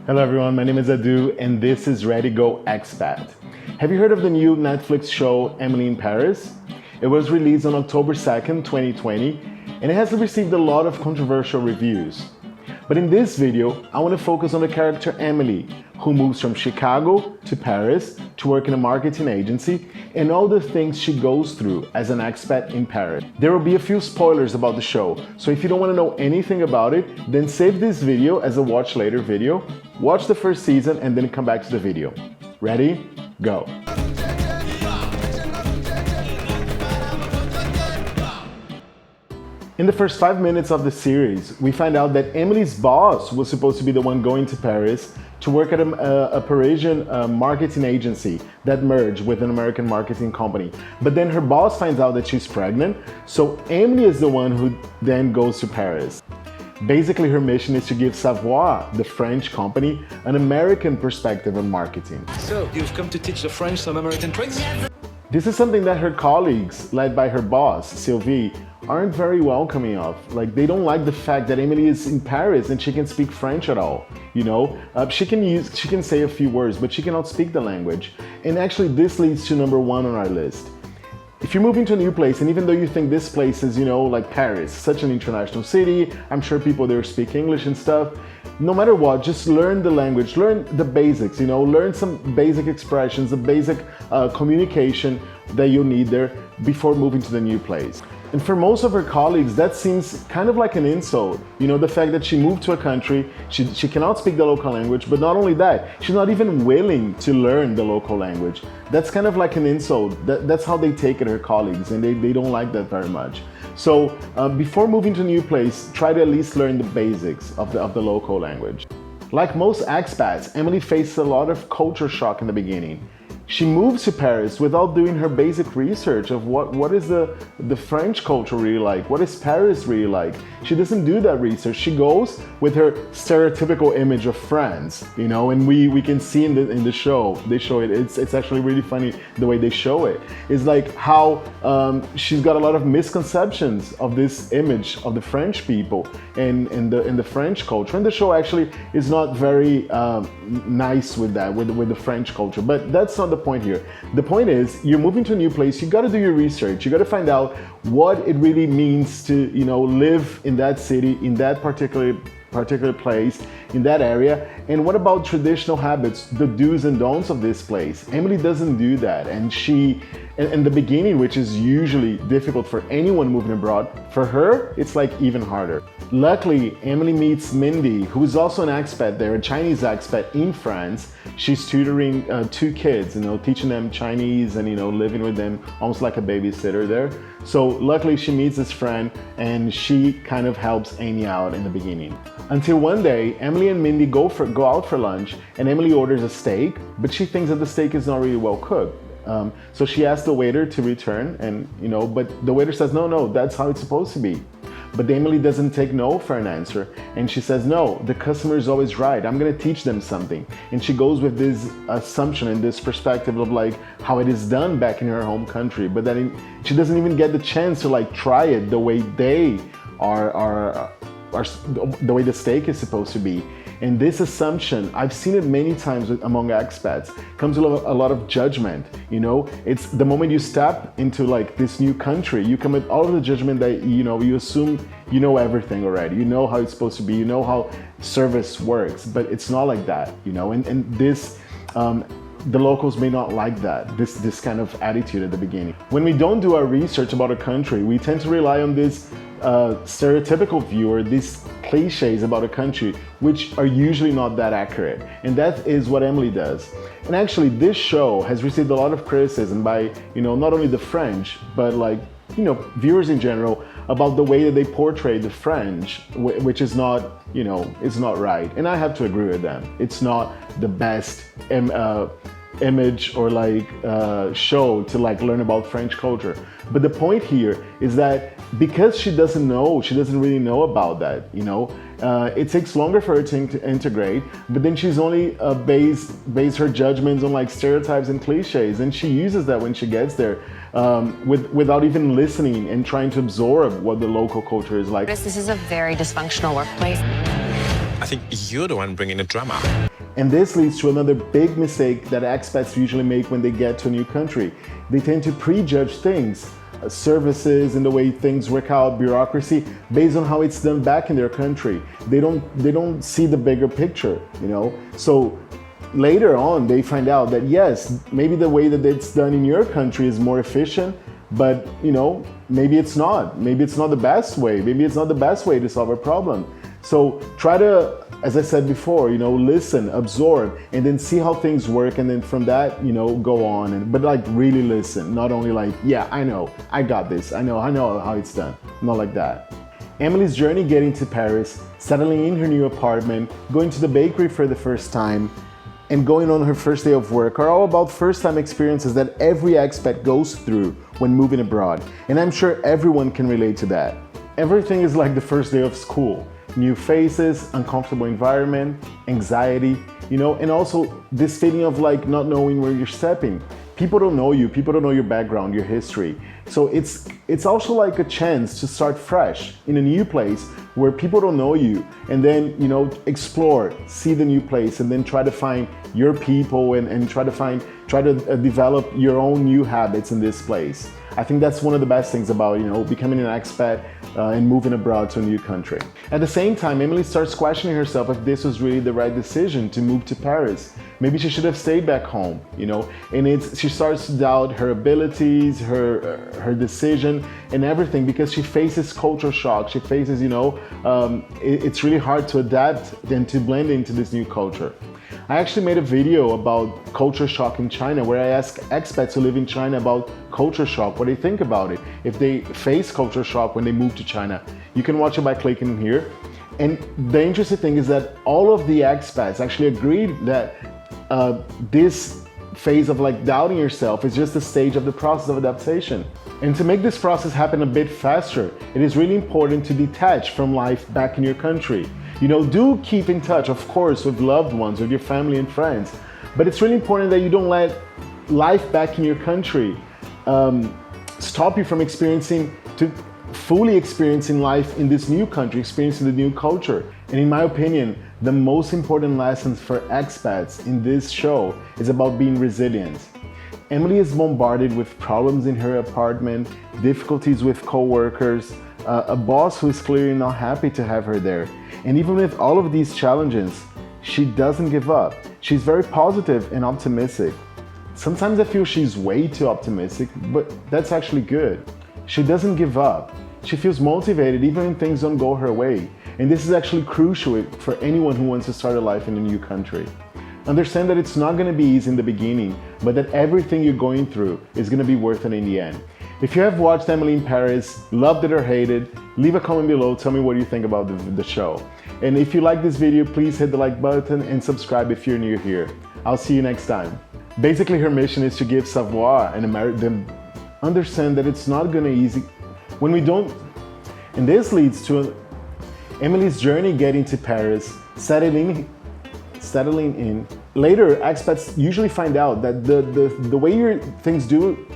Hello everyone, my name is Adu and this is Ready Go Expat. Have you heard of the new Netflix show Emily in Paris? It was released on October 2nd, 2020 and it has received a lot of controversial reviews. But in this video, I want to focus on the character Emily, who moves from Chicago to Paris to work in a marketing agency and all the things she goes through as an expat in Paris. There will be a few spoilers about the show, so if you don't want to know anything about it, then save this video as a watch later video, watch the first season and then come back to the video. Ready? Go! In the first 5 minutes of the series, we find out that Emily's boss was supposed to be the one going to Paris to work at a Parisian marketing agency that merged with an American marketing company. But then her boss finds out that she's pregnant, so Emily is the one who then goes to Paris. Basically, her mission is to give Savoir, the French company, an American perspective on marketing. So, you've come to teach the French some American tricks? This is something that her colleagues, led by her boss, Sylvie, aren't very welcoming of. Like, they don't like the fact that Emily is in Paris and she can speak French at all. You know, she can say a few words, but she cannot speak the language. And actually, this leads to number 1 on our list. If you're moving to a new place, and even though you think this place is, you know, like Paris, such an international city, I'm sure people there speak English and stuff, no matter what, just learn the language, learn the basics, you know, learn some basic expressions, the basic communication that you'll need there before moving to the new place. And for most of her colleagues, that seems kind of like an insult. You know, the fact that she moved to a country, she cannot speak the local language, but not only that, she's not even willing to learn the local language. That's kind of like an insult. That's how they take it, her colleagues, and they don't like that very much. So before moving to a new place, try to at least learn the basics of the local language. Like most expats, Emily faced a lot of culture shock in the beginning. She moves to Paris without doing her basic research of what is the French culture really like, what is Paris really like. She doesn't do that research. She goes with her stereotypical image of France, you know, and we can see in the show, they show it, it's actually really funny the way they show it. It's like how she's got a lot of misconceptions of this image of the French people and the French culture. And the show actually is not very nice with that, with the French culture, but that's not the point here. The point is, you're moving to a new place, you got to do your research, you got to find out what it really means to, you know, live in that city, in that particular place, in that area, and what about traditional habits, the do's and don'ts of this place. Emily doesn't do that, and in the beginning, which is usually difficult for anyone moving abroad, for her, it's like even harder. Luckily, Emily meets Mindy, who is also an expat there, a Chinese expat in France. She's tutoring 2 kids, you know, teaching them Chinese and, you know, living with them almost like a babysitter there. So luckily she meets this friend and she kind of helps Amy out in the beginning. Until one day, Emily and Mindy go out for lunch and Emily orders a steak, but she thinks that the steak is not really well cooked. So she asks the waiter to return and, you know, but the waiter says, no, that's how it's supposed to be. But Emily doesn't take no for an answer and she says, no, the customer is always right. I'm gonna teach them something. And she goes with this assumption and this perspective of like how it is done back in her home country, but then she doesn't even get the chance to like try it the way they are the way the steak is supposed to be. And this assumption, I've seen it many times among expats, comes with a lot of judgment, you know? It's the moment you step into like this new country, you come with all of the judgment that, you know, you assume you know everything already. You know how it's supposed to be, you know how service works, but it's not like that, you know? And this, the locals may not like that, this kind of attitude at the beginning. When we don't do our research about a country, we tend to rely on this stereotypical view or these cliches about a country, which are usually not that accurate. And that is what Emily does. And actually, this show has received a lot of criticism by, you know, not only the French, but like, you know, viewers in general about the way that they portray the French, which is not, you know, it's not right. And I have to agree with them. It's not the best image or like show to like learn about French culture. But the point here is that because she doesn't really know about that, you know, it takes longer for her to integrate, but then she's only base her judgments on like stereotypes and cliches, and she uses that when she gets there without even listening and trying to absorb what the local culture is like. This is a very dysfunctional workplace. I think you're the one bringing the drama. And this leads to another big mistake that expats usually make when they get to a new country. They tend to prejudge things, services and the way things work out, bureaucracy, based on how it's done back in their country. They don't see the bigger picture, you know? So later on, they find out that yes, maybe the way that it's done in your country is more efficient, but you know, maybe it's not. Maybe it's not the best way. Maybe it's not the best way to solve a problem. So try to, as I said before, you know, listen, absorb, and then see how things work, and then from that, you know, go on. But like really listen, not only like, yeah, I know, I got this, I know how it's done. Not like that. Emily's journey getting to Paris, settling in her new apartment, going to the bakery for the first time, and going on her first day of work are all about first-time experiences that every expat goes through when moving abroad. And I'm sure everyone can relate to that. Everything is like the first day of school. New faces, uncomfortable environment, anxiety, you know, and also this feeling of like not knowing where you're stepping. People don't know you, people don't know your background, your history. So it's also like a chance to start fresh in a new place where people don't know you, and then, you know, explore, see the new place, and then try to find your people and try to develop your own new habits in this place. I think that's one of the best things about, you know, becoming an expat and moving abroad to a new country. At the same time, Emily starts questioning herself if this was really the right decision to move to Paris. Maybe she should have stayed back home, you know, and she starts to doubt her abilities, her decision and everything, because she faces culture shock. She faces, you know, it's really hard to adapt and to blend into this new culture. I actually made a video about culture shock in China where I asked expats who live in China about culture shock, what they think about it, if they face culture shock when they move to China. You can watch it by clicking here. And the interesting thing is that all of the expats actually agreed that this phase of like doubting yourself is just a stage of the process of adaptation. And to make this process happen a bit faster, it is really important to detach from life back in your country. You know, do keep in touch, of course, with loved ones, with your family and friends. But it's really important that you don't let life back in your country stop you from fully experiencing life in this new country, experiencing the new culture. And in my opinion, the most important lessons for expats in this show is about being resilient. Emily is bombarded with problems in her apartment, difficulties with co-workers, a boss who is clearly not happy to have her there. And even with all of these challenges, she doesn't give up. She's very positive and optimistic. Sometimes I feel she's way too optimistic, but that's actually good. She doesn't give up. She feels motivated even when things don't go her way. And this is actually crucial for anyone who wants to start a life in a new country. Understand that it's not going to be easy in the beginning, but that everything you're going through is going to be worth it in the end. If you have watched Emily in Paris, loved it or hated, leave a comment below, tell me what you think about the show. And if you like this video, please hit the like button and subscribe if you're new here. I'll see you next time. Basically, her mission is to give savoir and them understand that it's not gonna easy when we don't. And this leads to Emily's journey getting to Paris, settling in. Later, expats usually find out that the way things do